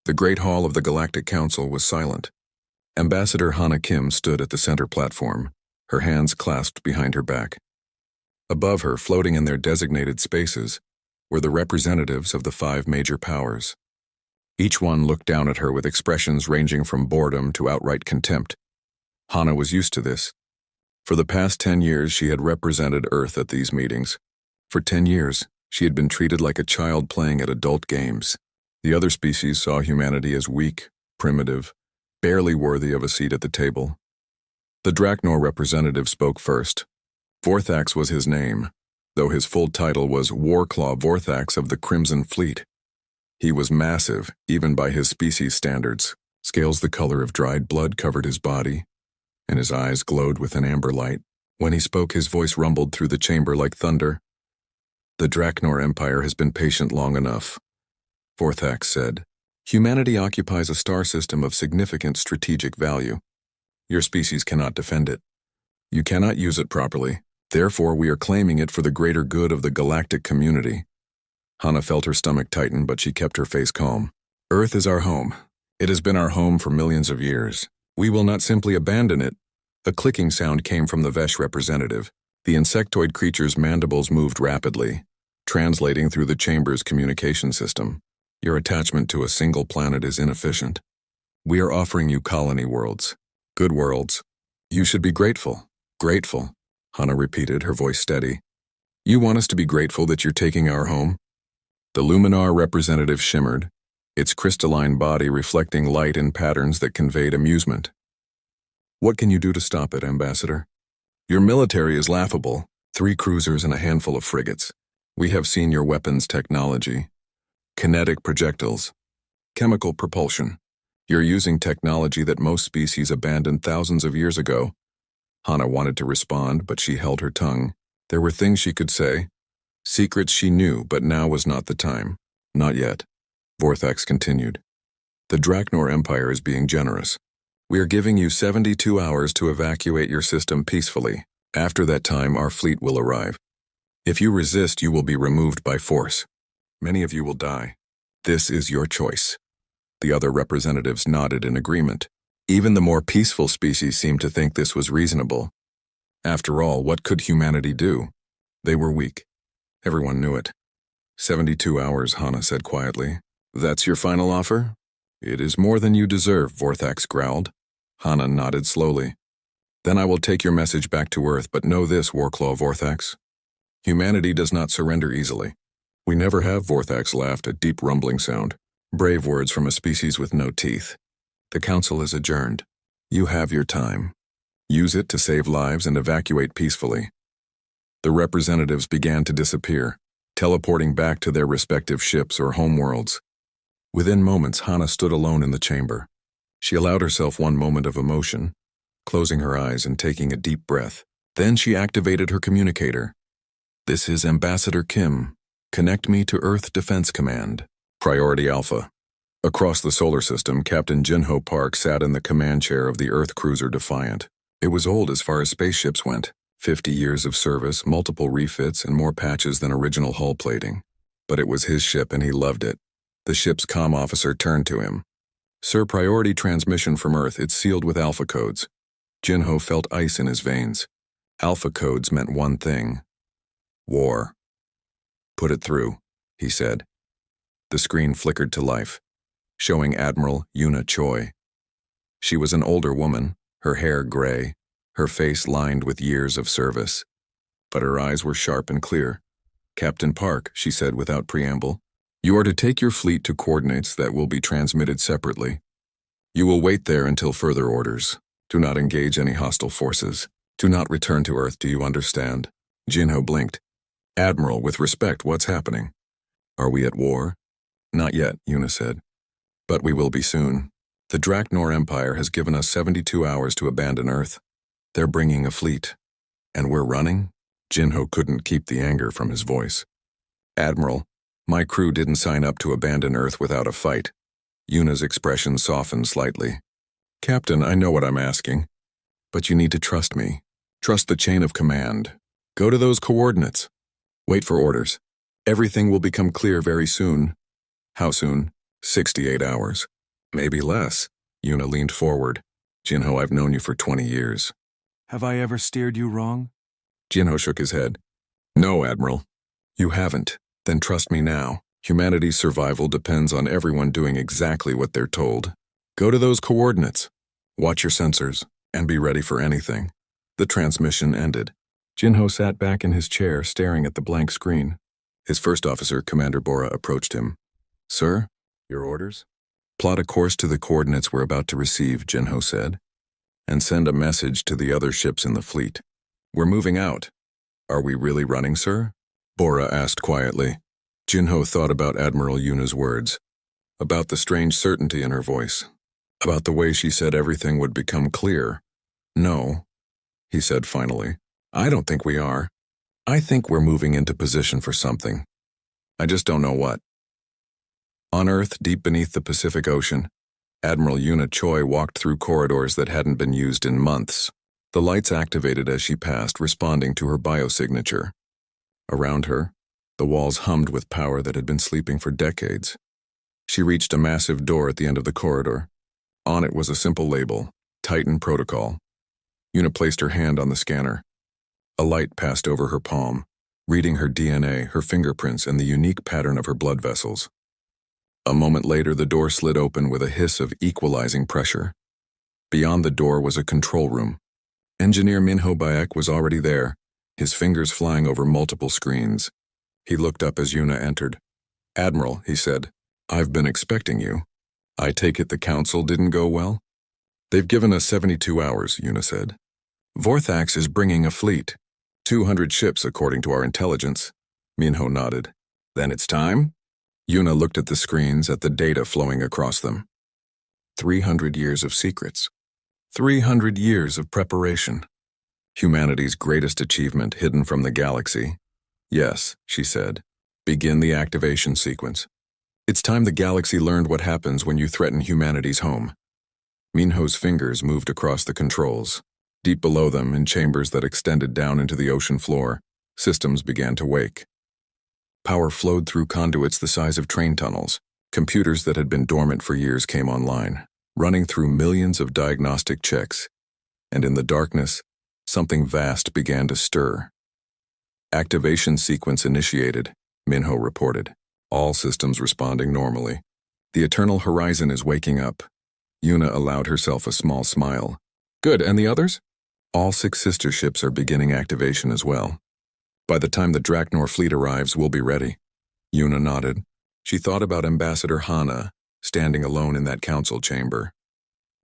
The Great Hall of the Galactic Council was silent. Ambassador Hana Kim stood at the center platform, her hands clasped behind her back. Above her, floating in their designated spaces, were the representatives of the 5 major powers. Each one looked down at her with expressions ranging from boredom to outright contempt. Hana was used to this. For the past 10 years, she had represented Earth at these meetings. For 10 years, she had been treated like a child playing at adult games. The other species saw humanity as weak, primitive, barely worthy of a seat at the table. The Draknor representative spoke first. Vorthax was his name, though his full title was Warclaw Vorthax of the Crimson Fleet. He was massive, even by his species standards. Scales the color of dried blood covered his body, and his eyes glowed with an amber light. When he spoke, his voice rumbled through the chamber like thunder. "The Draknor Empire has been patient long enough," Vorthax said. "Humanity occupies a star system of significant strategic value. Your species cannot defend it. You cannot use it properly. Therefore, we are claiming it for the greater good of the galactic community." Hana felt her stomach tighten, but she kept her face calm. "Earth is our home. It has been our home for millions of years. We will not simply abandon it." A clicking sound came from the Vesh representative. The insectoid creature's mandibles moved rapidly, translating through the chamber's communication system. "Your attachment to a single planet is inefficient. We are offering you colony worlds. Good worlds. You should be grateful." "Grateful," Hana repeated, her voice steady. "You want us to be grateful that you're taking our home?" The Luminar representative shimmered, its crystalline body reflecting light in patterns that conveyed amusement. "What can you do to stop it, Ambassador? Your military is laughable, 3 cruisers and a handful of frigates. We have seen your weapons technology. Kinetic projectiles. Chemical propulsion. You're using technology that most species abandoned thousands of years ago." Hana wanted to respond, but she held her tongue. There were things she could say. Secrets she knew, but now was not the time. "Not yet," Vorthax continued. "The Draknor Empire is being generous. We are giving you 72 hours to evacuate your system peacefully. After that time, our fleet will arrive. If you resist, you will be removed by force. Many of you will die. This is your choice." The other representatives nodded in agreement. Even the more peaceful species seemed to think this was reasonable. After all, what could humanity do? They were weak. Everyone knew it. 72 hours, Hana said quietly. "That's your final offer?" "It is more than you deserve," Vorthax growled. Hana nodded slowly. "Then I will take your message back to Earth, but know this, Warclaw Vorthax. Humanity does not surrender easily." "We never have," Vorthax laughed, a deep rumbling sound. Brave words from a species with no teeth. "The council is adjourned. You have your time. Use it to save lives and evacuate peacefully." The representatives began to disappear, teleporting back to their respective ships or homeworlds. Within moments, Hana stood alone in the chamber. She allowed herself one moment of emotion, closing her eyes and taking a deep breath. Then she activated her communicator. "This is Ambassador Kim. Connect me to Earth Defense Command. Priority Alpha." Across the solar system, Captain Jinho Park sat in the command chair of the Earth cruiser Defiant. It was old as far as spaceships went. 50 years of service, multiple refits, and more patches than original hull plating. But it was his ship and he loved it. The ship's comm officer turned to him. "Sir, priority transmission from Earth, it's sealed with alpha codes." Jinho felt ice in his veins. Alpha codes meant one thing. War. "Put it through," he said. The screen flickered to life, showing Admiral Yuna Choi. She was an older woman, her hair gray, her face lined with years of service. But her eyes were sharp and clear. "Captain Park," she said without preamble, "you are to take your fleet to coordinates that will be transmitted separately. You will wait there until further orders. Do not engage any hostile forces. Do not return to Earth, do you understand?" Jinho blinked. "Admiral, with respect, what's happening?" "Are we at war?" "Not yet," Yuna said. "But we will be soon. The Draknor Empire has given us 72 hours to abandon Earth. They're bringing a fleet. And we're running?" Jinho couldn't keep the anger from his voice. "Admiral, my crew didn't sign up to abandon Earth without a fight." Yuna's expression softened slightly. "Captain, I know what I'm asking. But you need to trust me. Trust the chain of command. Go to those coordinates. Wait for orders. Everything will become clear very soon." "How soon?" 68 hours. Maybe less. Yuna leaned forward. Jinho, I've known you for 20 years. Have I ever steered you wrong? Jinho shook his head. No, Admiral. You haven't. Then trust me now. Humanity's survival depends on everyone doing exactly what they're told. Go to those coordinates. Watch your sensors, and be ready for anything. The transmission ended. Jinho sat back in his chair, staring at the blank screen. His first officer, Commander Bora, approached him. Sir, your orders? Plot a course to the coordinates we're about to receive, Jinho said, and send a message to the other ships in the fleet. We're moving out. Are we really running, sir? Bora asked quietly. Jinho thought about Admiral Yuna's words, about the strange certainty in her voice, about the way she said everything would become clear. No, he said finally. I don't think we are. I think we're moving into position for something. I just don't know what. On Earth, deep beneath the Pacific Ocean, Admiral Yuna Choi walked through corridors that hadn't been used in months. The lights activated as she passed, responding to her biosignature. Around her, the walls hummed with power that had been sleeping for decades. She reached a massive door at the end of the corridor. On it was a simple label, Titan Protocol. Yuna placed her hand on the scanner. A light passed over her palm, reading her DNA, her fingerprints, and the unique pattern of her blood vessels. A moment later, the door slid open with a hiss of equalizing pressure. Beyond the door was a control room. Engineer Minho Bayek was already there, his fingers flying over multiple screens. He looked up as Yuna entered. Admiral, he said, I've been expecting you. I take it the council didn't go well? They've given us 72 hours, Yuna said. Vorthax is bringing a fleet. 200 ships, according to our intelligence. Minho nodded. Then it's time? Yuna looked at the screens, at the data flowing across them. 300 years of secrets. 300 years of preparation. Humanity's greatest achievement hidden from the galaxy. Yes, she said. Begin the activation sequence. It's time the galaxy learned what happens when you threaten humanity's home. Minho's fingers moved across the controls. Deep below them, in chambers that extended down into the ocean floor, systems began to wake. Power flowed through conduits the size of train tunnels. Computers that had been dormant for years came online, running through millions of diagnostic checks. And in the darkness, something vast began to stir. Activation sequence initiated, Minho reported. All systems responding normally. The eternal horizon is waking up. Yuna allowed herself a small smile. Good, and the others? All 6 sister ships are beginning activation as well. By the time the Draknor fleet arrives, we'll be ready. Yuna nodded. She thought about Ambassador Hana, standing alone in that council chamber.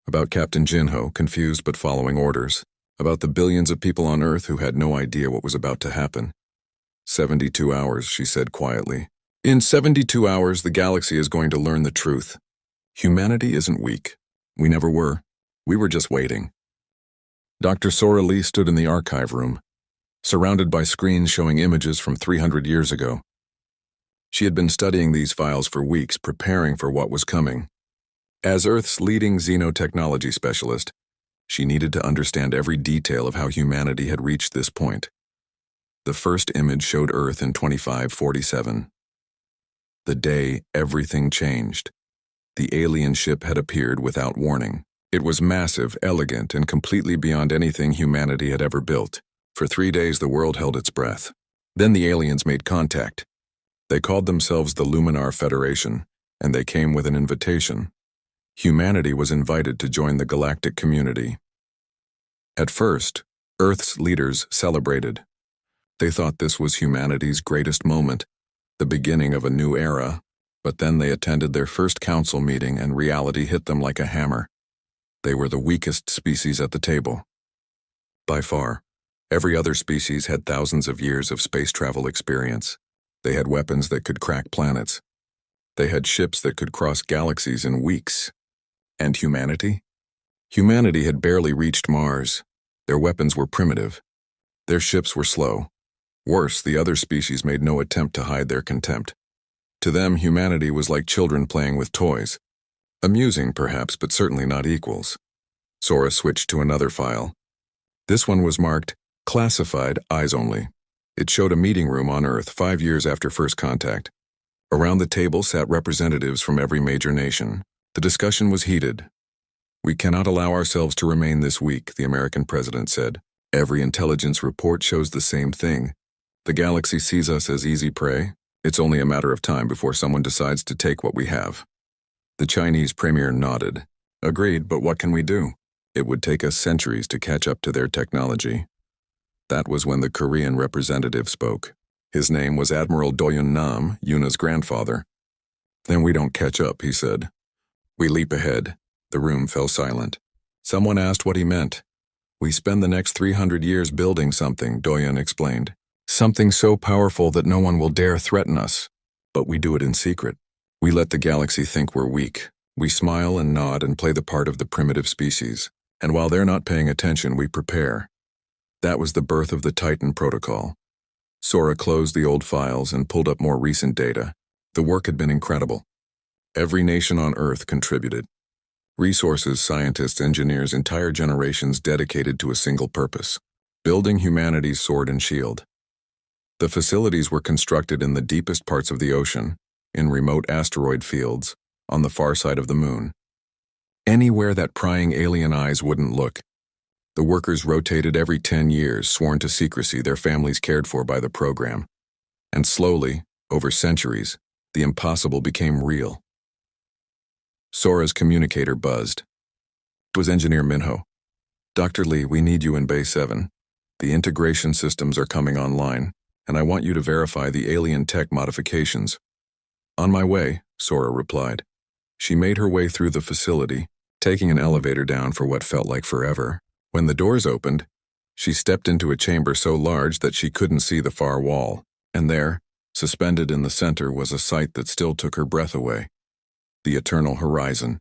About Captain Jinho, confused but following orders. About the billions of people on Earth who had no idea what was about to happen. 72 hours, she said quietly. In 72 hours, the galaxy is going to learn the truth. Humanity isn't weak. We never were. We were just waiting. Dr. Sora Lee stood in the archive room, surrounded by screens showing images from 300 years ago. She had been studying these files for weeks, preparing for what was coming. As Earth's leading xenotechnology specialist, she needed to understand every detail of how humanity had reached this point. The first image showed Earth in 2547. The day everything changed. The alien ship had appeared without warning. It was massive, elegant, and completely beyond anything humanity had ever built. For 3 days, the world held its breath. Then the aliens made contact. They called themselves the Luminar Federation, and they came with an invitation. Humanity was invited to join the galactic community. At first, Earth's leaders celebrated. They thought this was humanity's greatest moment, the beginning of a new era. But then they attended their first council meeting and reality hit them like a hammer. They were the weakest species at the table. By far, every other species had thousands of years of space travel experience. They had weapons that could crack planets. They had ships that could cross galaxies in weeks. And humanity? Humanity had barely reached Mars. Their weapons were primitive. Their ships were slow. Worse, the other species made no attempt to hide their contempt. To them, humanity was like children playing with toys. Amusing, perhaps, but certainly not equals. Sora switched to another file. This one was marked, Classified, Eyes Only. It showed a meeting room on Earth 5 years after first contact. Around the table sat representatives from every major nation. The discussion was heated. "We cannot allow ourselves to remain this weak," the American president said. "Every intelligence report shows the same thing. The galaxy sees us as easy prey. It's only a matter of time before someone decides to take what we have." The Chinese premier nodded. "Agreed, but what can we do? It would take us centuries to catch up to their technology." That was when the Korean representative spoke. His name was Admiral Doyun Nam, Yuna's grandfather. "Then we don't catch up," he said. "We leap ahead." The room fell silent. Someone asked what he meant. "We spend the next 300 years building something," Doyun explained. "Something so powerful that no one will dare threaten us. But we do it in secret. We let the galaxy think we're weak. We smile and nod and play the part of the primitive species. And while they're not paying attention, we prepare." That was the birth of the Titan Protocol. Sora closed the old files and pulled up more recent data. The work had been incredible. Every nation on Earth contributed. Resources, scientists, engineers, entire generations dedicated to a single purpose: building humanity's sword and shield. The facilities were constructed in the deepest parts of the ocean, in remote asteroid fields, on the far side of the moon. Anywhere that prying alien eyes wouldn't look. The workers rotated every 10 years, sworn to secrecy, their families cared for by the program. And slowly, over centuries, the impossible became real. Sora's communicator buzzed. It was Engineer Minho. "Dr. Lee, we need you in Bay 7. The integration systems are coming online, and I want you to verify the alien tech modifications." "On my way," Sora replied. She made her way through the facility, taking an elevator down for what felt like forever. When the doors opened, she stepped into a chamber so large that she couldn't see the far wall, and there, suspended in the center, was a sight that still took her breath away. The eternal horizon.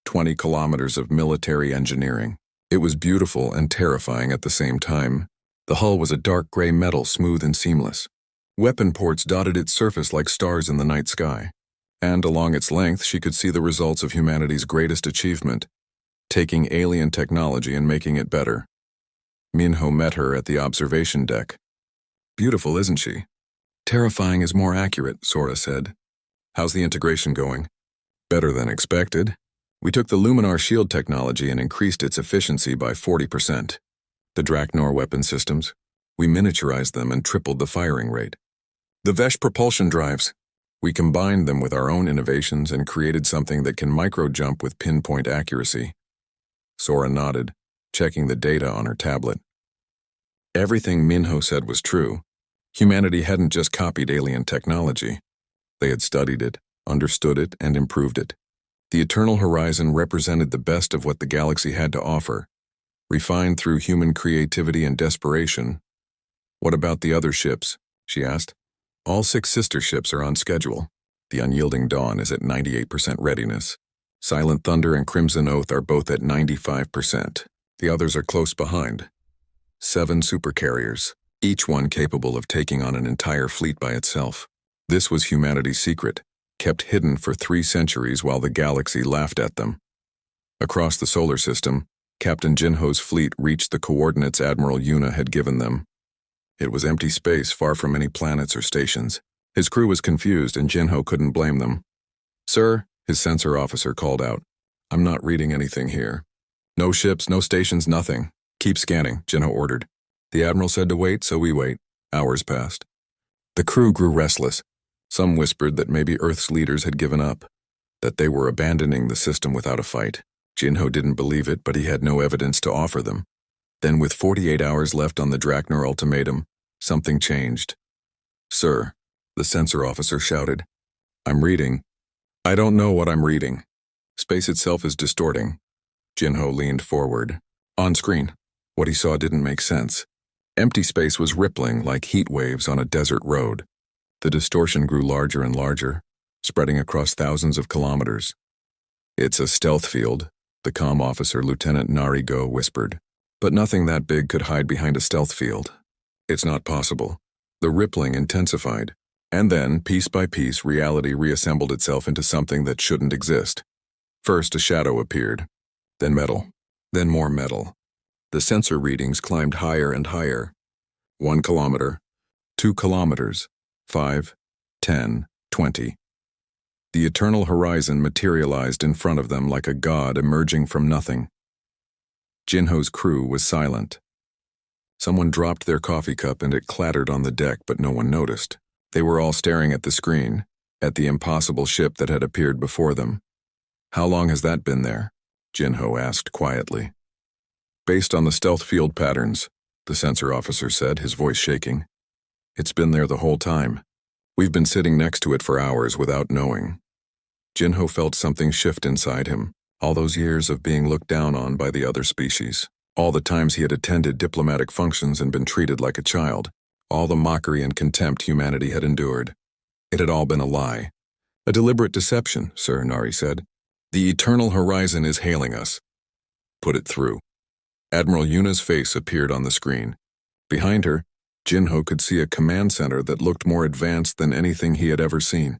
20 kilometers of military engineering. It was beautiful and terrifying at the same time. The hull was a dark gray metal, smooth and seamless. Weapon ports dotted its surface like stars in the night sky. And along its length, she could see the results of humanity's greatest achievement: taking alien technology and making it better. Minho met her at the observation deck. "Beautiful, isn't she?" "Terrifying is more accurate," Sora said. "How's the integration going?" "Better than expected. We took the Luminar shield technology and increased its efficiency by 40%. The Draknor weapon systems, we miniaturized them and tripled the firing rate. The Vesh propulsion drives, we combined them with our own innovations and created something that can micro-jump with pinpoint accuracy." Sora nodded, checking the data on her tablet. Everything Minho said was true. Humanity hadn't just copied alien technology. They had studied it, understood it, and improved it. The eternal horizon represented the best of what the galaxy had to offer, refined through human creativity and desperation. "What about the other ships?" she asked. "All 6 sister ships are on schedule. The Unyielding Dawn is at 98% readiness. Silent Thunder and Crimson Oath are both at 95%. The others are close behind. 7 supercarriers, each one capable of taking on an entire fleet by itself. This was humanity's secret, kept hidden for 3 centuries while the galaxy laughed at them." Across the solar system, Captain Jinho's fleet reached the coordinates Admiral Yuna had given them. It was empty space, far from any planets or stations. His crew was confused, and Jinho couldn't blame them. "Sir," his sensor officer called out, "I'm not reading anything here." "No ships, no stations, nothing. Keep scanning," Jinho ordered. The Admiral said to wait, so we wait. Hours passed. The crew grew restless. Some whispered that maybe Earth's leaders had given up, that they were abandoning the system without a fight. Jinho didn't believe it, but he had no evidence to offer them. Then, with 48 hours left on the Draknor ultimatum, something changed. "Sir," the sensor officer shouted, "I'm reading. I don't know what I'm reading. Space itself is distorting." Jinho leaned forward. On screen, what he saw didn't make sense. Empty space was rippling like heat waves on a desert road. The distortion grew larger and larger, spreading across thousands of kilometers. "It's a stealth field," the comm officer, Lieutenant Narigo, whispered. "But nothing that big could hide behind a stealth field. It's not possible." The rippling intensified, and then, piece by piece, reality reassembled itself into something that shouldn't exist. First, a shadow appeared, then metal, then more metal. The sensor readings climbed higher and higher. 1 kilometer, 2 kilometers, 5, 10, 20. The eternal horizon materialized in front of them like a god emerging from nothing. Jinho's crew was silent. Someone dropped their coffee cup and it clattered on the deck, but no one noticed. They were all staring at the screen, at the impossible ship that had appeared before them. "How long has that been there?" Jinho asked quietly. "Based on the stealth field patterns," the sensor officer said, his voice shaking. "It's been there the whole time. We've been sitting next to it for hours without knowing." Jinho felt something shift inside him. All those years of being looked down on by the other species. All the times he had attended diplomatic functions and been treated like a child. All the mockery and contempt humanity had endured. It had all been a lie. "A deliberate deception," Sir Nari said. "The eternal horizon is hailing us. Put it through." Admiral Yuna's face appeared on the screen. Behind her, Jinho could see a command center that looked more advanced than anything he had ever seen.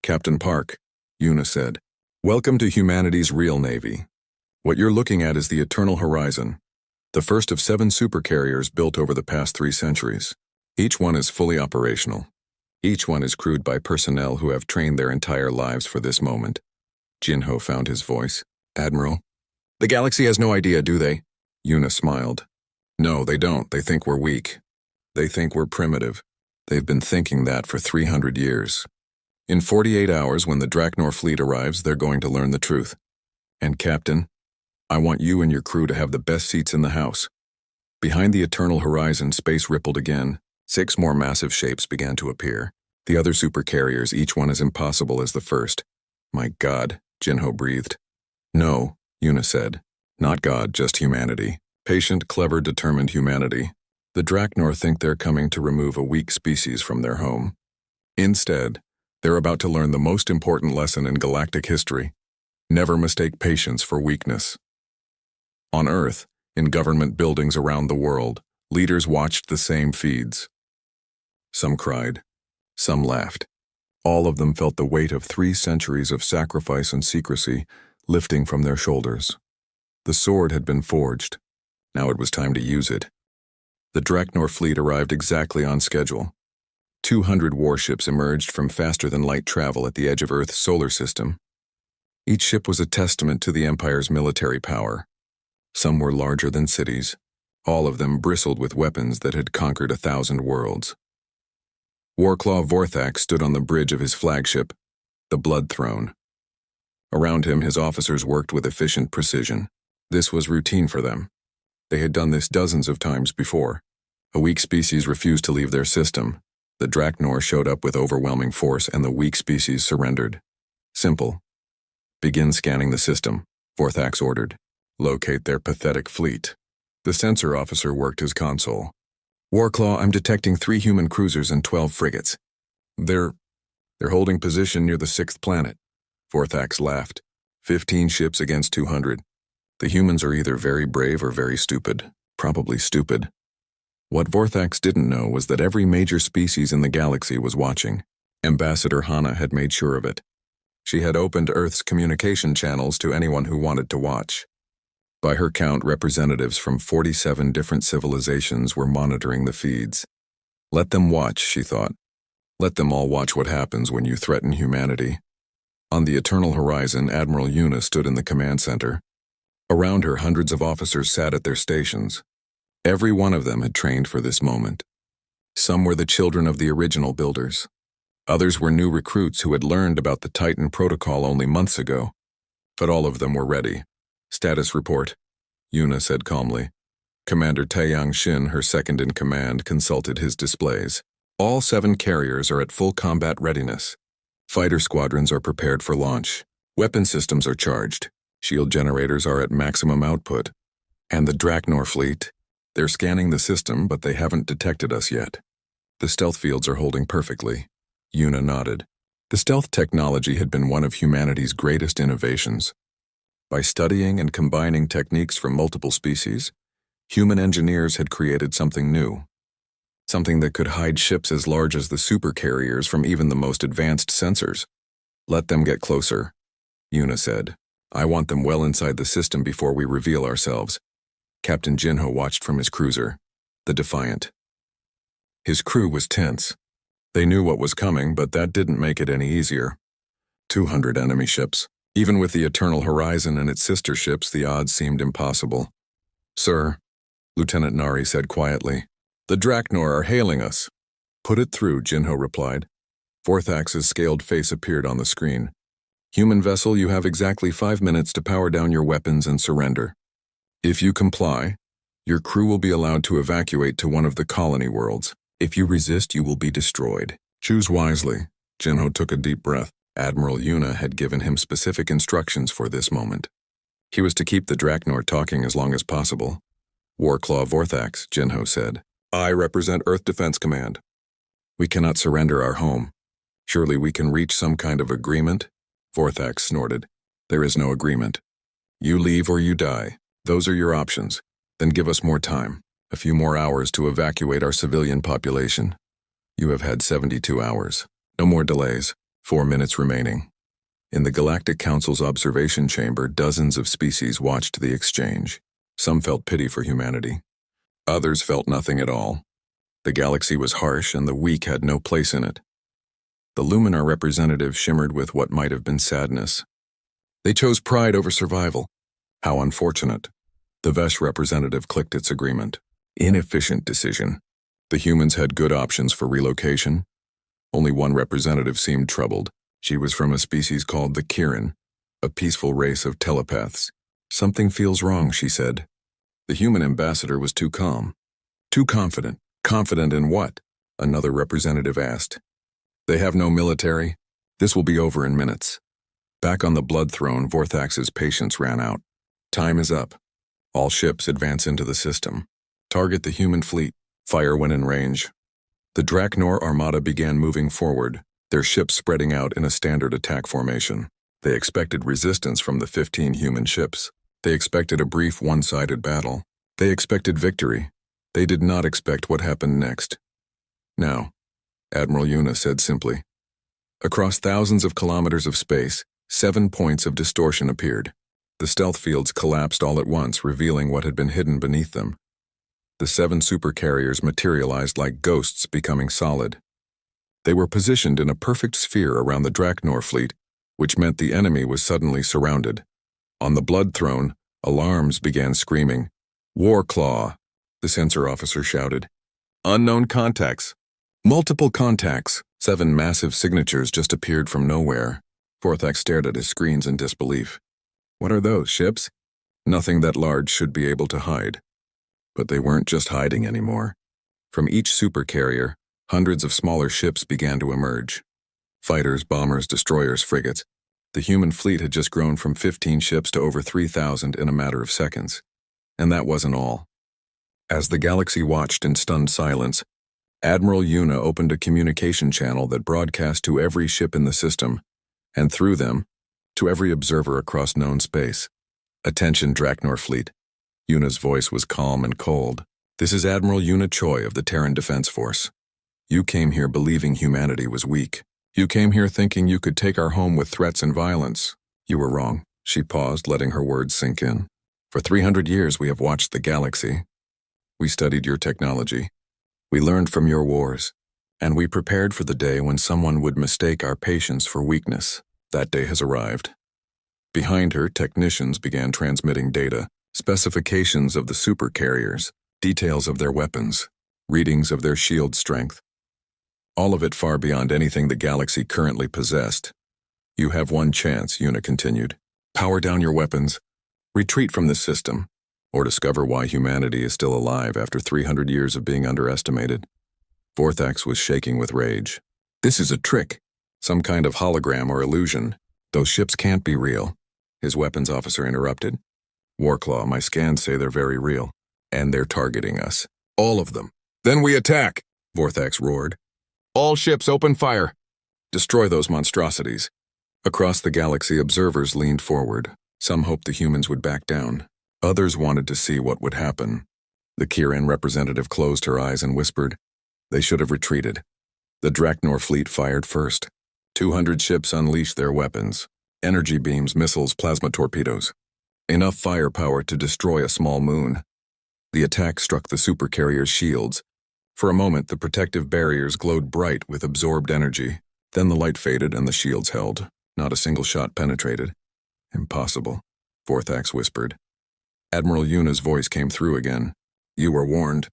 "Captain Park," Yuna said, "welcome to humanity's real navy. What you're looking at is the eternal horizon, the first of 7 supercarriers built over the past 3 centuries. Each one is fully operational. Each one is crewed by personnel who have trained their entire lives for this moment." Jinho found his voice. "Admiral." "The galaxy has no idea, do they?" Yuna smiled. "No, they don't. They think we're weak. They think we're primitive. They've been thinking that for 300 years. In 48 hours, when the Draknor fleet arrives, they're going to learn the truth. And Captain, I want you and your crew to have the best seats in the house." Behind the eternal horizon, space rippled again. 6 more massive shapes began to appear. The other supercarriers, each one as impossible as the first. "My God," Jinho breathed. "No," Yuna said. "Not God, just humanity. Patient, clever, determined humanity. The Draknor think they're coming to remove a weak species from their home. Instead, they're about to learn the most important lesson in galactic history. Never mistake patience for weakness." On Earth, in government buildings around the world, leaders watched the same feeds. Some cried. Some laughed. All of them felt the weight of 3 centuries of sacrifice and secrecy lifting from their shoulders. The sword had been forged. Now it was time to use it. The Draknor fleet arrived exactly on schedule. 200 warships emerged from faster-than-light travel at the edge of Earth's solar system. Each ship was a testament to the Empire's military power. Some were larger than cities. All of them bristled with weapons that had conquered 1,000 worlds. Warclaw Vorthax stood on the bridge of his flagship, the Blood Throne. Around him, his officers worked with efficient precision. This was routine for them. They had done this dozens of times before. A weak species refused to leave their system. The Draknor showed up with overwhelming force and the weak species surrendered. Simple. "Begin scanning the system," Vorthax ordered. "Locate their pathetic fleet." The sensor officer worked his console. "Warclaw, I'm detecting 3 human cruisers and 12 frigates. They're holding position near the 6th planet." Vorthax laughed. 15 ships against 200. The humans are either very brave or very stupid. Probably stupid. What Vorthax didn't know was that every major species in the galaxy was watching. Ambassador Hana had made sure of it. She had opened Earth's communication channels to anyone who wanted to watch. By her count, representatives from 47 different civilizations were monitoring the feeds. Let them watch, she thought. Let them all watch what happens when you threaten humanity. On the eternal horizon, Admiral Yuna stood in the command center. Around her, hundreds of officers sat at their stations. Every one of them had trained for this moment. Some were the children of the original builders. Others were new recruits who had learned about the Titan protocol only months ago. But all of them were ready. "Status report," Yuna said calmly. Commander Taeyang Shin, her second-in-command, consulted his displays. "All 7 carriers are at full combat readiness. Fighter squadrons are prepared for launch. Weapon systems are charged. Shield generators are at maximum output. And the Draknor fleet? They're scanning the system, but they haven't detected us yet. The stealth fields are holding perfectly." Yuna nodded. The stealth technology had been one of humanity's greatest innovations. By studying and combining techniques from multiple species, human engineers had created something new. Something that could hide ships as large as the supercarriers from even the most advanced sensors. "Let them get closer," Yuna said. "I want them well inside the system before we reveal ourselves." Captain Jinho watched from his cruiser, the Defiant. His crew was tense. They knew what was coming, but that didn't make it any easier. 200 enemy ships. Even with the Eternal Horizon and its sister ships, the odds seemed impossible. "Sir," Lieutenant Nari said quietly, "the Draknor are hailing us." "Put it through," Jinho replied. Vorthax's scaled face appeared on the screen. "Human vessel, you have exactly 5 minutes to power down your weapons and surrender. If you comply, your crew will be allowed to evacuate to one of the colony worlds. If you resist, you will be destroyed. Choose wisely." Jinho took a deep breath. Admiral Yuna had given him specific instructions for this moment. He was to keep the Draknor talking as long as possible. "Warclaw Vorthax," Jinho said. "I represent Earth Defense Command. We cannot surrender our home. Surely we can reach some kind of agreement?" Vorthax snorted. "There is no agreement. You leave or you die. Those are your options. Then give us more time. A few more hours to evacuate our civilian population. You have had 72 hours. No more delays. 4 minutes remaining." In the Galactic Council's observation chamber, dozens of species watched the exchange. Some felt pity for humanity. Others felt nothing at all. The galaxy was harsh and the weak had no place in it. The Luminar representative shimmered with what might have been sadness. "They chose pride over survival. How unfortunate." The Vesh representative clicked its agreement. "Inefficient decision. The humans had good options for relocation." Only one representative seemed troubled. She was from a species called the Kirin, a peaceful race of telepaths. "Something feels wrong," she said. The human ambassador was too calm. "Too confident." "Confident in what?" another representative asked. "They have no military. This will be over in minutes." Back on the Blood Throne, Vorthax's patience ran out. "Time is up. All ships advance into the system. Target the human fleet. Fire when in range." The Draknor armada began moving forward, their ships spreading out in a standard attack formation. They expected resistance from the 15 human ships. They expected a brief one-sided battle. They expected victory. They did not expect what happened next. "Now," Admiral Yuna said simply. Across thousands of kilometers of space, 7 points of distortion appeared. The stealth fields collapsed all at once, revealing what had been hidden beneath them. The 7 supercarriers materialized like ghosts, becoming solid. They were positioned in a perfect sphere around the Draknor fleet, which meant the enemy was suddenly surrounded. On the Blood Throne, alarms began screaming. "Warclaw," the sensor officer shouted. "Unknown contacts." Multiple contacts. 7 massive signatures just appeared from nowhere. Vorthax stared at his screens in disbelief. "What are those, ships?" "Nothing that large should be able to hide." But they weren't just hiding anymore. From each supercarrier, hundreds of smaller ships began to emerge. Fighters, bombers, destroyers, frigates. The human fleet had just grown from 15 ships to over 3,000 in a matter of seconds. And that wasn't all. As the galaxy watched in stunned silence, Admiral Yuna opened a communication channel that broadcast to every ship in the system, and through them, to every observer across known space. "Attention, Draknor fleet." Yuna's voice was calm and cold. "This is Admiral Yuna Choi of the Terran Defense Force. You came here believing humanity was weak. You came here thinking you could take our home with threats and violence. You were wrong." She paused, letting her words sink in. "For 300 years we have watched the galaxy. We studied your technology. We learned from your wars. And we prepared for the day when someone would mistake our patience for weakness. That day has arrived." Behind her, technicians began transmitting data. Specifications of the supercarriers, details of their weapons, readings of their shield strength. All of it far beyond anything the galaxy currently possessed. "You have one chance," Yuna continued. "Power down your weapons, retreat from this system, or discover why humanity is still alive after 300 years of being underestimated." Vorthax was shaking with rage. "This is a trick, some kind of hologram or illusion. Those ships can't be real," his weapons officer interrupted. "Warclaw, my scans say they're very real, and they're targeting us. All of them." "Then we attack," Vorthax roared. "All ships open fire. Destroy those monstrosities." Across the galaxy, observers leaned forward. Some hoped the humans would back down. Others wanted to see what would happen. The Kirin representative closed her eyes and whispered, "They should have retreated." The Draknor fleet fired first. 200 ships unleashed their weapons. Energy beams, missiles, plasma torpedoes. Enough firepower to destroy a small moon. The attack struck the supercarrier's shields, For a moment, the protective barriers glowed bright with absorbed energy. Then the light faded and the shields held. Not a single shot penetrated. Impossible, Vorthax whispered. Admiral Yuna's voice came through again. You were warned.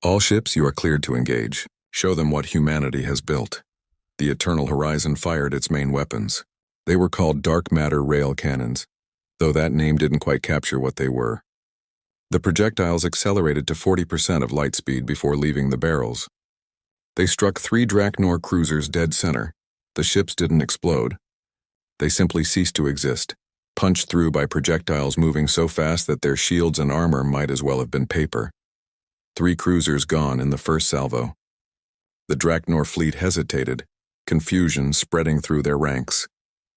All ships, you are cleared to engage. Show them what humanity has built. The Eternal Horizon fired its main weapons. They were called dark matter rail cannons, though that name didn't quite capture what they were. The projectiles accelerated to 40% of light speed before leaving the barrels. They struck 3 Draknor cruisers dead center. The ships didn't explode. They simply ceased to exist, punched through by projectiles moving so fast that their shields and armor might as well have been paper. 3 cruisers gone in the first salvo. The Draknor fleet hesitated, confusion spreading through their ranks.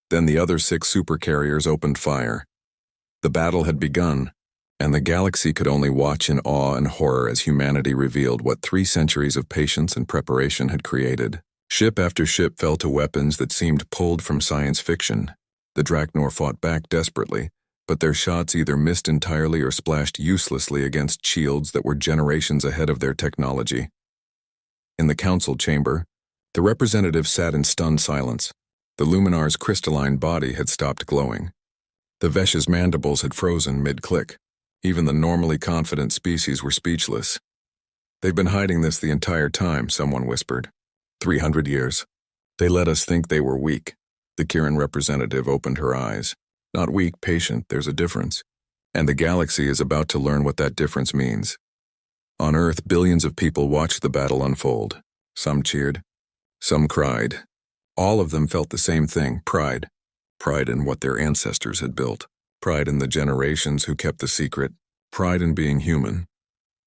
Then the other 6 supercarriers opened fire. The battle had begun, and the galaxy could only watch in awe and horror as humanity revealed what 3 centuries of patience and preparation had created. Ship after ship fell to weapons that seemed pulled from science fiction. The Draknor fought back desperately, but their shots either missed entirely or splashed uselessly against shields that were generations ahead of their technology. In the council chamber, the representative sat in stunned silence. The Luminar's crystalline body had stopped glowing. The Vesh's mandibles had frozen mid-click. Even the normally confident species were speechless. They've been hiding this the entire time, someone whispered. 300 years. They let us think they were weak. The Kirin representative opened her eyes. Not weak, patient, there's a difference. And the galaxy is about to learn what that difference means. On Earth, billions of people watched the battle unfold. Some cheered. Some cried. All of them felt the same thing, pride. Pride in what their ancestors had built. Pride in the generations who kept the secret. Pride in being human.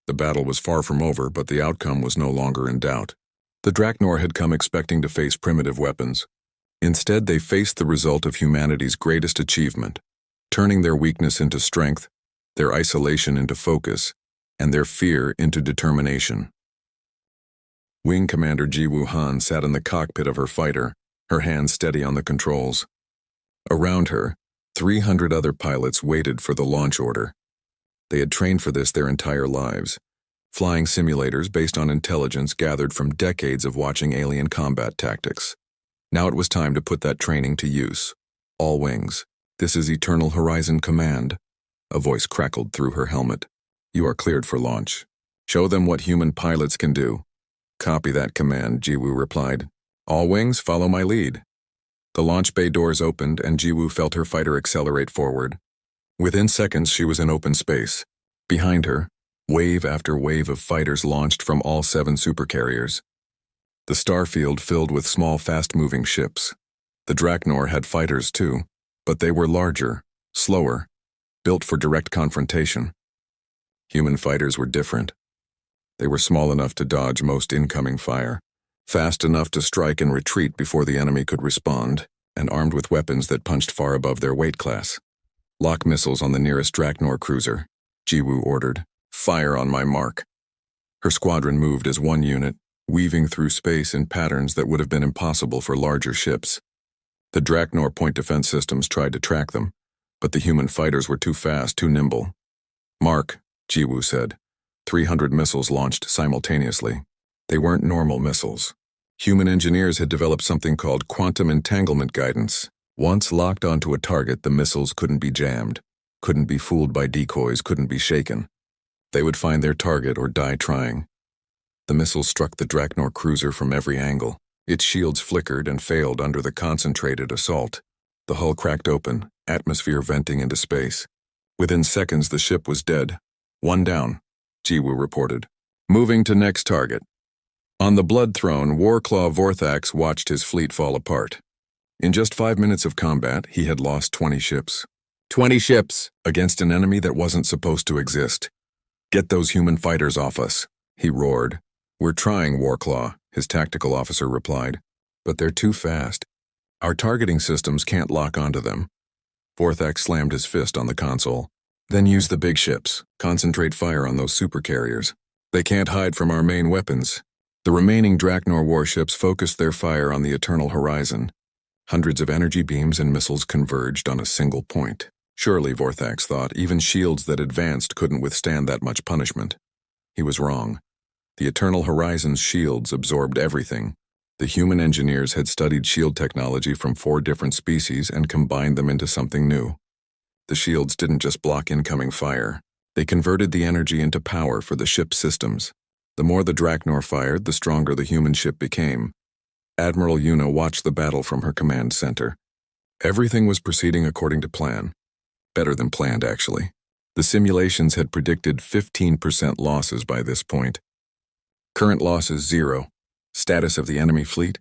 The battle was far from over, but the outcome was no longer in doubt. The Draknor had come expecting to face primitive weapons. Instead, they faced the result of humanity's greatest achievement, turning their weakness into strength, their isolation into focus, and their fear into determination. Wing Commander Jiwoo Han sat in the cockpit of her fighter, her hands steady on the controls. Around her, 300 other pilots waited for the launch order. They had trained for this their entire lives, flying simulators based on intelligence gathered from decades of watching alien combat tactics. Now it was time to put that training to use. All wings, this is Eternal Horizon Command. A voice crackled through her helmet. You are cleared for launch. Show them what human pilots can do. Copy that command, Jiwoo replied. All wings, follow my lead. The launch bay doors opened and Jiwoo felt her fighter accelerate forward. Within seconds, she was in open space. Behind her, wave after wave of fighters launched from all 7 supercarriers. The starfield filled with small, fast-moving ships. The Draknor had fighters too, but they were larger, slower, built for direct confrontation. Human fighters were different. They were small enough to dodge most incoming fire, fast enough to strike and retreat before the enemy could respond, and armed with weapons that punched far above their weight class. Lock missiles on the nearest Draknor cruiser, Jiwoo ordered. Fire on my mark. Her squadron moved as one unit, weaving through space in patterns that would have been impossible for larger ships. The Draknor point defense systems tried to track them, but the human fighters were too fast, too nimble. Mark, Jiwoo said. 300 missiles launched simultaneously. They weren't normal missiles. Human engineers had developed something called quantum entanglement guidance. Once locked onto a target, the missiles couldn't be jammed, couldn't be fooled by decoys, couldn't be shaken. They would find their target or die trying. The missiles struck the Draknor cruiser from every angle. Its shields flickered and failed under the concentrated assault. The hull cracked open, atmosphere venting into space. Within seconds, the ship was dead. One down, Jiwoo reported. Moving to next target. On the Blood Throne, Warclaw Vorthax watched his fleet fall apart. In just 5 minutes of combat, he had lost 20 ships. 20 ships! Against an enemy that wasn't supposed to exist. Get those human fighters off us, he roared. We're trying, Warclaw, his tactical officer replied. But they're too fast. Our targeting systems can't lock onto them. Vorthax slammed his fist on the console. Then use the big ships. Concentrate fire on those supercarriers. They can't hide from our main weapons. The remaining Draknor warships focused their fire on the Eternal Horizon. Hundreds of energy beams and missiles converged on a single point. Surely, Vorthax thought, even shields that advanced couldn't withstand that much punishment. He was wrong. The Eternal Horizon's shields absorbed everything. The human engineers had studied shield technology from 4 different species and combined them into something new. The shields didn't just block incoming fire. They converted the energy into power for the ship's systems. The more the Draknor fired, the stronger the human ship became. Admiral Una watched the battle from her command center. Everything was proceeding according to plan. Better than planned, actually. The simulations had predicted 15% losses by this point. Current losses 0. Status of the enemy fleet?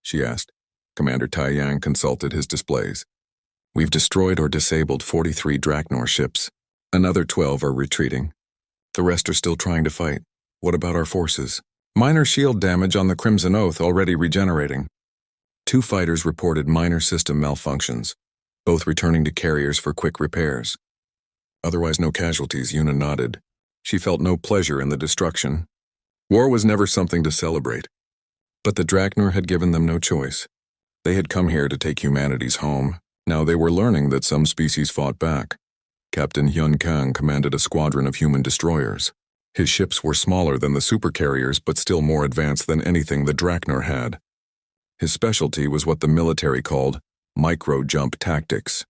She asked. Commander Tai Yang consulted his displays. We've destroyed or disabled 43 Draknor ships. Another 12 are retreating. The rest are still trying to fight. What about our forces? Minor shield damage on the Crimson Oath already regenerating. 2 fighters reported minor system malfunctions, both returning to carriers for quick repairs. Otherwise no casualties, Una nodded. She felt no pleasure in the destruction. War was never something to celebrate. But the Draknor had given them no choice. They had come here to take humanity's home. Now they were learning that some species fought back. Captain Hyun Kang commanded a squadron of human destroyers. His ships were smaller than the supercarriers, but still more advanced than anything the Draknor had. His specialty was what the military called micro-jump tactics.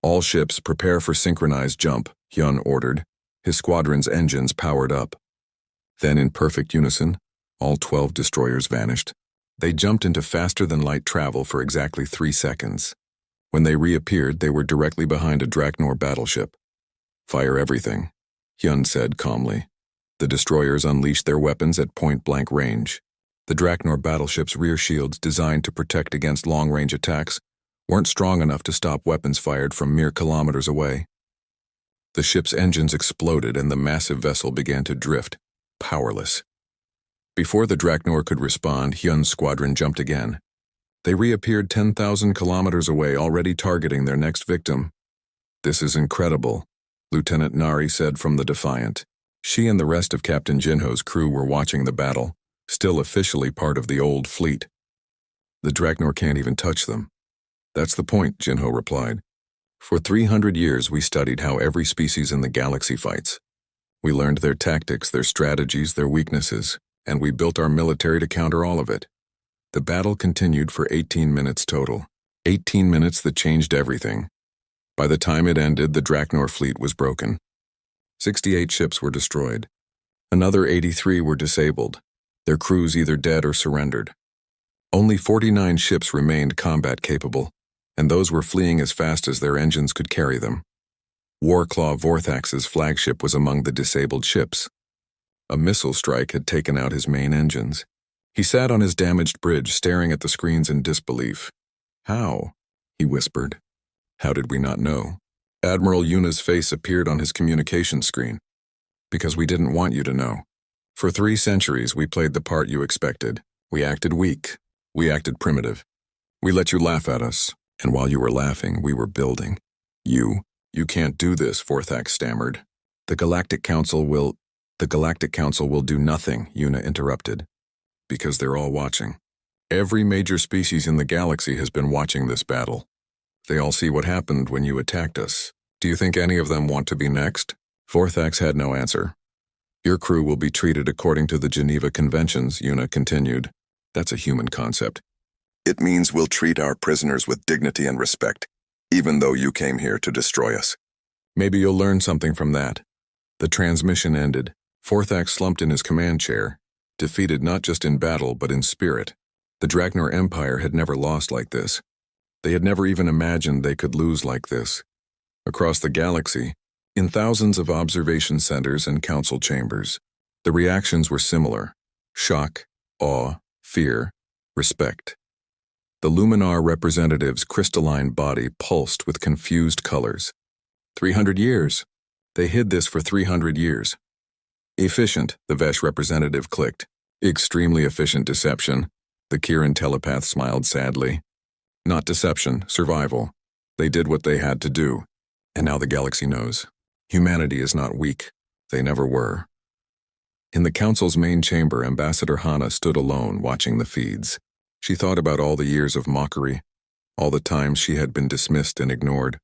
All ships prepare for synchronized jump, Hyun ordered. His squadron's engines powered up. Then in perfect unison, all 12 destroyers vanished. They jumped into faster-than-light travel for exactly 3 seconds. When they reappeared, they were directly behind a Draknor battleship. Fire everything, Hyun said calmly. The destroyers unleashed their weapons at point-blank range. The Draknor battleship's rear shields, designed to protect against long-range attacks, weren't strong enough to stop weapons fired from mere kilometers away. The ship's engines exploded and the massive vessel began to drift, powerless. Before the Draknor could respond, Hyun's squadron jumped again. They reappeared 10,000 kilometers away, already targeting their next victim. This is incredible, Lieutenant Nari said from the Defiant. She and the rest of Captain Jinho's crew were watching the battle, still officially part of the old fleet. The Draknor can't even touch them. That's the point, Jinho replied. For 300 years we studied how every species in the galaxy fights. We learned their tactics, their strategies, their weaknesses, and we built our military to counter all of it. The battle continued for 18 minutes total. 18 minutes that changed everything. By the time it ended, the Draknor fleet was broken. 68 ships were destroyed. Another 83 were disabled, their crews either dead or surrendered. Only 49 ships remained combat-capable, and those were fleeing as fast as their engines could carry them. Warclaw Vorthax's flagship was among the disabled ships. A missile strike had taken out his main engines. He sat on his damaged bridge, staring at the screens in disbelief. How? He whispered. How did we not know? Admiral Una's face appeared on his communication screen. Because we didn't want you to know. For 3 centuries, we played the part you expected. We acted weak. We acted primitive. We let you laugh at us, and while you were laughing, we were building. You can't do this, Vorthax stammered. The Galactic Council will do nothing, Una interrupted. Because they're all watching. Every major species in the galaxy has been watching this battle. They all see what happened when you attacked us. Do you think any of them want to be next? Vorthax had no answer. Your crew will be treated according to the Geneva Conventions, Una continued. That's a human concept. It means we'll treat our prisoners with dignity and respect, even though you came here to destroy us. Maybe you'll learn something from that. The transmission ended. Vorthax slumped in his command chair, defeated not just in battle but in spirit. The Draknor Empire had never lost like this. They had never even imagined they could lose like this. Across the galaxy, in thousands of observation centers and council chambers, the reactions were similar: shock, awe, fear, respect. The Luminar representative's crystalline body pulsed with confused colors. 300 years. They hid this for 300 years. Efficient, the Vesh representative clicked. Extremely efficient deception. The Kirin telepath smiled sadly. Not deception, survival. They did what they had to do. And now the galaxy knows. Humanity is not weak. They never were. In the council's main chamber, Ambassador Hana stood alone, watching the feeds. She thought about all the years of mockery, all the times she had been dismissed and ignored.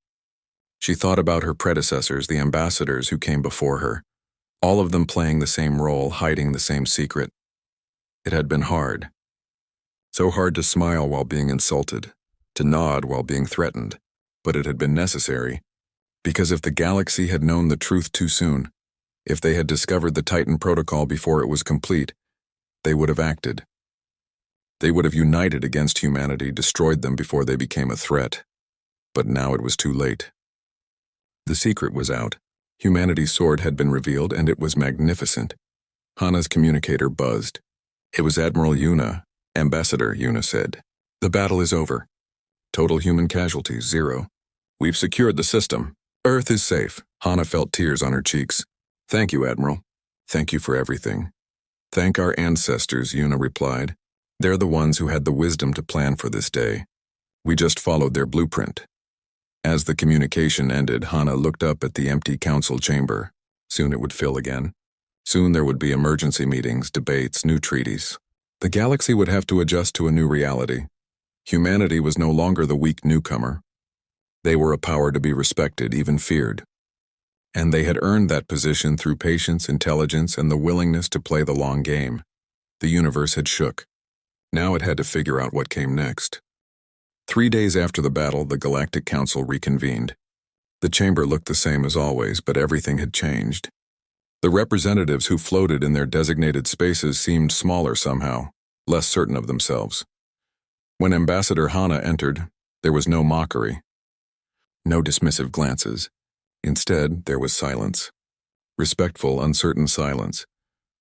She thought about her predecessors, the ambassadors who came before her, all of them playing the same role, hiding the same secret. It had been hard. So hard to smile while being insulted, to nod while being threatened, but it had been necessary, because if the galaxy had known the truth too soon, if they had discovered the Titan protocol before it was complete, they would have acted. They would have united against humanity, destroyed them before they became a threat. But now it was too late. The secret was out. Humanity's sword had been revealed, and it was magnificent. Hana's communicator buzzed. It was Admiral Yuna. Ambassador, Yuna said. The battle is over. Total human casualties, 0. We've secured the system. Earth is safe. Hana felt tears on her cheeks. Thank you, Admiral. Thank you for everything. Thank our ancestors, Yuna replied. They're the ones who had the wisdom to plan for this day. We just followed their blueprint. As the communication ended, Hana looked up at the empty council chamber. Soon it would fill again. Soon there would be emergency meetings, debates, new treaties. The galaxy would have to adjust to a new reality. Humanity was no longer the weak newcomer. They were a power to be respected, even feared. And they had earned that position through patience, intelligence, and the willingness to play the long game. The universe had shook. Now it had to figure out what came next. 3 days after the battle, the Galactic Council reconvened. The chamber looked the same as always, but everything had changed. The representatives who floated in their designated spaces seemed smaller somehow, less certain of themselves. When Ambassador Hana entered, there was no mockery, no dismissive glances. Instead, there was silence. Respectful, uncertain silence.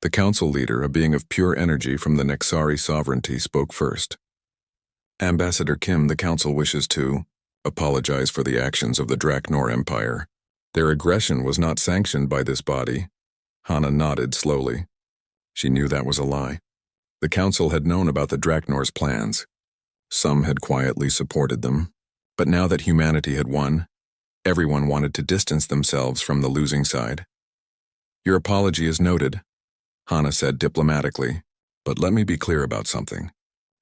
The council leader, a being of pure energy from the Nexari sovereignty, spoke first. Ambassador Kim, the council wishes to apologize for the actions of the Draknor Empire. Their aggression was not sanctioned by this body. Hana nodded slowly. She knew that was a lie. The council had known about the Draknor's plans. Some had quietly supported them. But now that humanity had won, everyone wanted to distance themselves from the losing side. Your apology is noted, Hana said diplomatically, but let me be clear about something.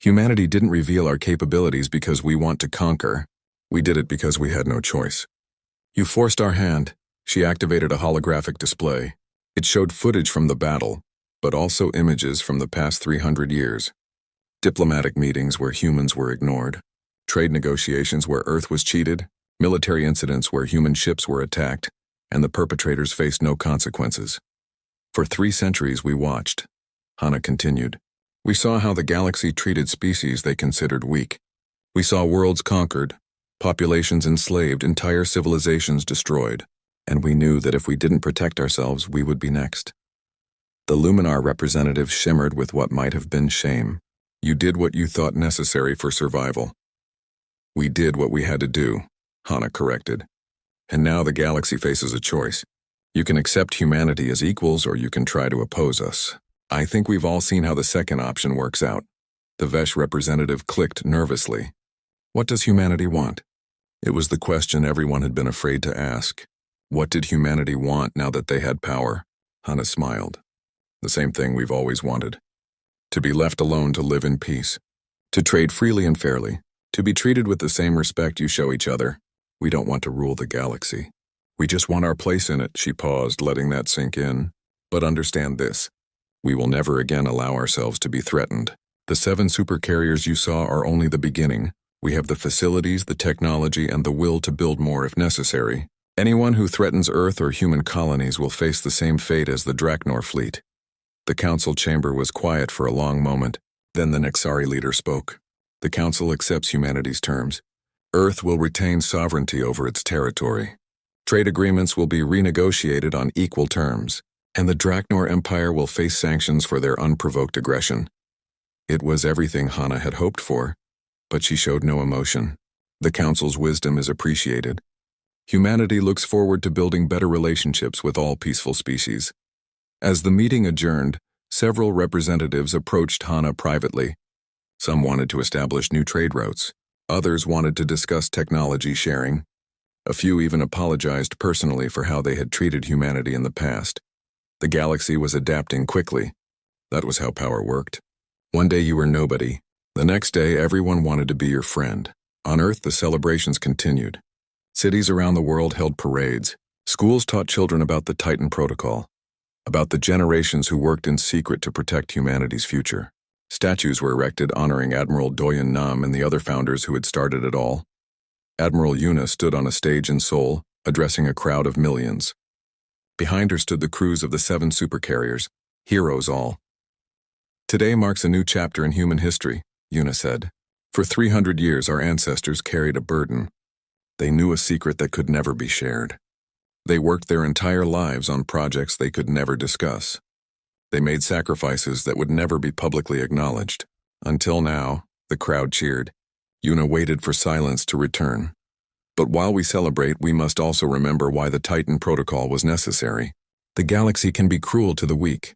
Humanity didn't reveal our capabilities because we want to conquer. We did it because we had no choice. You forced our hand. She activated a holographic display. It showed footage from the battle, but also images from the past 300 years. Diplomatic meetings where humans were ignored, trade negotiations where Earth was cheated, military incidents where human ships were attacked, and the perpetrators faced no consequences. For 3 centuries we watched, Hana continued. We saw how the galaxy treated species they considered weak. We saw worlds conquered, populations enslaved, entire civilizations destroyed, and we knew that if we didn't protect ourselves, we would be next. The Luminar representative shimmered with what might have been shame. You did what you thought necessary for survival. We did what we had to do, Hana corrected. And now the galaxy faces a choice. You can accept humanity as equals, or you can try to oppose us. I think we've all seen how the second option works out. The Vesh representative clicked nervously. What does humanity want? It was the question everyone had been afraid to ask. What did humanity want now that they had power? Hana smiled. The same thing we've always wanted. To be left alone to live in peace. To trade freely and fairly. To be treated with the same respect you show each other. We don't want to rule the galaxy. We just want our place in it, she paused, letting that sink in. But understand this. We will never again allow ourselves to be threatened. The 7 supercarriers you saw are only the beginning. We have the facilities, the technology, and the will to build more if necessary. Anyone who threatens Earth or human colonies will face the same fate as the Draknor fleet. The council chamber was quiet for a long moment. Then the Nexari leader spoke. The council accepts humanity's terms. Earth will retain sovereignty over its territory. Trade agreements will be renegotiated on equal terms, and the Draknor Empire will face sanctions for their unprovoked aggression. It was everything Hana had hoped for, but she showed no emotion. The council's wisdom is appreciated. Humanity looks forward to building better relationships with all peaceful species. As the meeting adjourned, several representatives approached Hana privately. Some wanted to establish new trade routes. Others wanted to discuss technology sharing. A few even apologized personally for how they had treated humanity in the past. The galaxy was adapting quickly. That was how power worked. One day you were nobody. The next day, everyone wanted to be your friend. On Earth, the celebrations continued. Cities around the world held parades. Schools taught children about the Titan Protocol. about the generations who worked in secret to protect humanity's future. Statues were erected honoring Admiral Doyen Nam and the other founders who had started it all. Admiral Yuna stood on a stage in Seoul, addressing a crowd of millions. Behind her stood the crews of the 7 supercarriers, heroes all. Today marks a new chapter in human history, Yuna said. For 300 years our ancestors carried a burden. They knew a secret that could never be shared. They worked their entire lives on projects they could never discuss. They made sacrifices that would never be publicly acknowledged. Until now, the crowd cheered. Yuna waited for silence to return. But while we celebrate, we must also remember why the Titan Protocol was necessary. The galaxy can be cruel to the weak.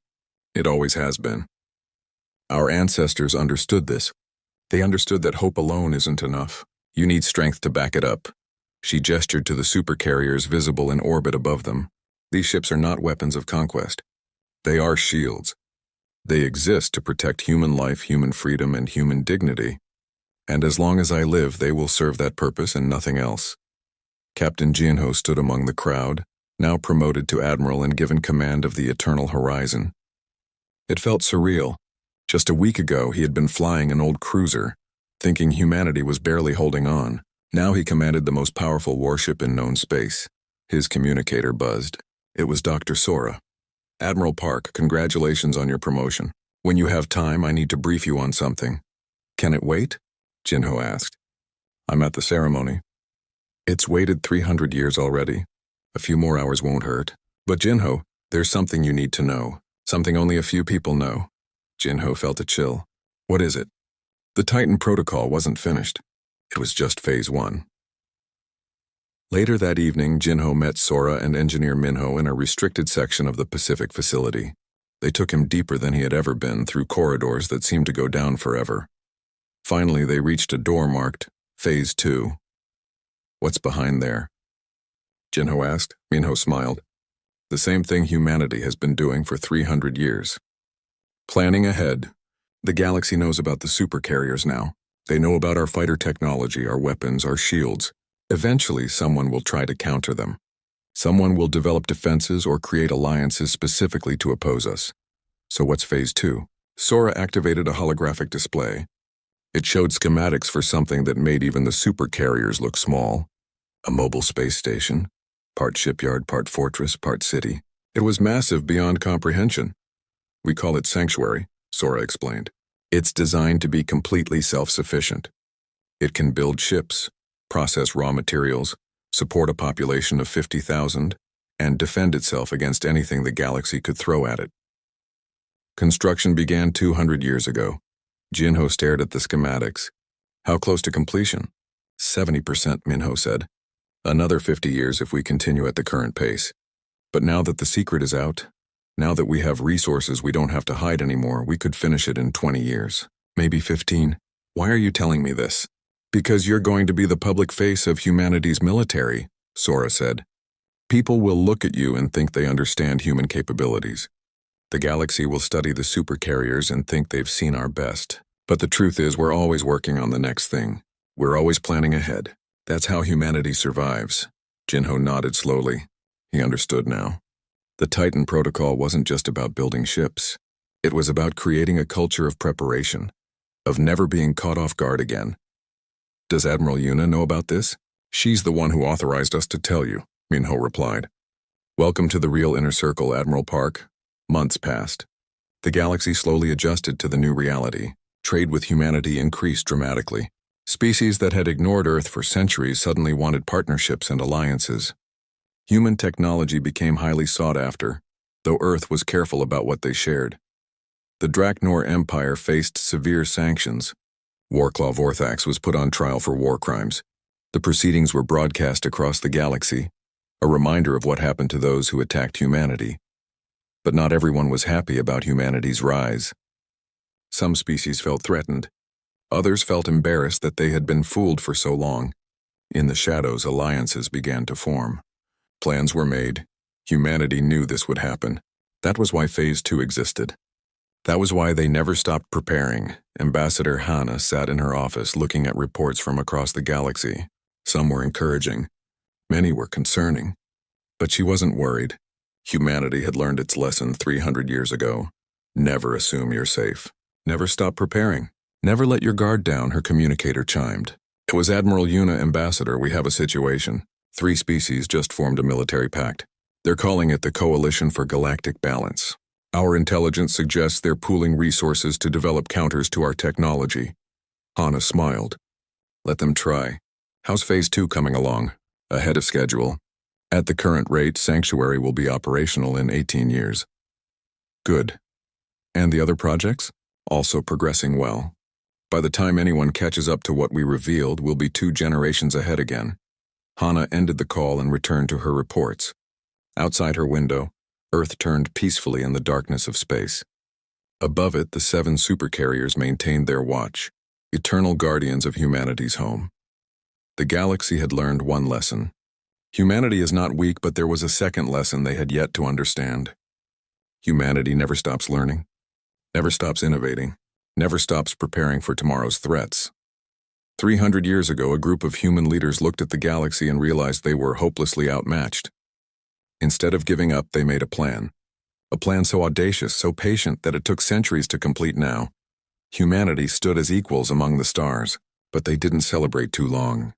It always has been. Our ancestors understood this. They understood that hope alone isn't enough. You need strength to back it up. She gestured to the supercarriers visible in orbit above them. These ships are not weapons of conquest. They are shields. They exist to protect human life, human freedom, and human dignity. And as long as I live, they will serve that purpose and nothing else. Captain Jinho stood among the crowd, now promoted to admiral and given command of the Eternal Horizon. It felt surreal. Just a week ago, he had been flying an old cruiser, thinking humanity was barely holding on. Now he commanded the most powerful warship in known space. His communicator buzzed. It was Dr. Sora. Admiral Park, congratulations on your promotion. When you have time, I need to brief you on something. Can it wait? Jinho asked. I'm at the ceremony. It's waited 300 years already. A few more hours won't hurt. But Jinho, there's something you need to know. Something only a few people know. Jinho felt a chill. What is it? The Titan Protocol wasn't finished. It was just Phase 1. Later that evening, Jinho met Sora and Engineer Minho in a restricted section of the Pacific facility. They took him deeper than he had ever been, through corridors that seemed to go down forever. Finally, they reached a door marked Phase 2. What's behind there? Jinho asked. Minho smiled. The same thing humanity has been doing for 300 years. Planning ahead. The galaxy knows about the supercarriers now. They know about our fighter technology, our weapons, our shields. Eventually, someone will try to counter them. Someone will develop defenses or create alliances specifically to oppose us. So what's Phase 2? Sora activated a holographic display. It showed schematics for something that made even the supercarriers look small. A mobile space station. Part shipyard, part fortress, part city. It was massive beyond comprehension. We call it Sanctuary, Sora explained. It's designed to be completely self-sufficient. It can build ships, process raw materials, support a population of 50,000, and defend itself against anything the galaxy could throw at it. Construction began 200 years ago. Jinho stared at the schematics. How close to completion? 70%, Minho said. Another 50 years if we continue at the current pace. But now that the secret is out, now that we have resources we don't have to hide anymore, we could finish it in 20 years. Maybe 15. Why are you telling me this? Because you're going to be the public face of humanity's military, Sora said. People will look at you and think they understand human capabilities. The galaxy will study the supercarriers and think they've seen our best. But the truth is we're always working on the next thing. We're always planning ahead. That's how humanity survives. Jinho nodded slowly. He understood now. The Titan Protocol wasn't just about building ships. It was about creating a culture of preparation, of never being caught off guard again. Does Admiral Yuna know about this? She's the one who authorized us to tell you, Minho replied. Welcome to the real inner circle, Admiral Park. Months passed. The galaxy slowly adjusted to the new reality. Trade with humanity increased dramatically. Species that had ignored Earth for centuries suddenly wanted partnerships and alliances. Human technology became highly sought after, though Earth was careful about what they shared. The Draknor Empire faced severe sanctions. Warclaw Vorthax was put on trial for war crimes. The proceedings were broadcast across the galaxy, a reminder of what happened to those who attacked humanity. But not everyone was happy about humanity's rise. Some species felt threatened. Others felt embarrassed that they had been fooled for so long. In the shadows, alliances began to form. Plans were made. Humanity knew this would happen. That was why Phase 2 existed. That was why they never stopped preparing. Ambassador Hana sat in her office looking at reports from across the galaxy. Some were encouraging. Many were concerning. But she wasn't worried. Humanity had learned its lesson 300 years ago. Never assume you're safe. Never stop preparing. Never let your guard down, her communicator chimed. It was Admiral Una, Ambassador. We have a situation. 3 species just formed a military pact. They're calling it the Coalition for Galactic Balance. Our intelligence suggests they're pooling resources to develop counters to our technology. Hana smiled. Let them try. How's Phase 2 coming along? Ahead of schedule. At the current rate, Sanctuary will be operational in 18 years. Good. And the other projects? Also progressing well. By the time anyone catches up to what we revealed, we'll be 2 generations ahead again. Hana ended the call and returned to her reports. Outside her window, Earth turned peacefully in the darkness of space. Above it, the 7 supercarriers maintained their watch, eternal guardians of humanity's home. The galaxy had learned one lesson. Humanity is not weak, but there was a second lesson they had yet to understand. Humanity never stops learning, never stops innovating, never stops preparing for tomorrow's threats. 300 years ago, a group of human leaders looked at the galaxy and realized they were hopelessly outmatched. Instead of giving up, they made a plan. A plan so audacious, so patient, that it took centuries to complete now. Humanity stood as equals among the stars, but they didn't celebrate too long.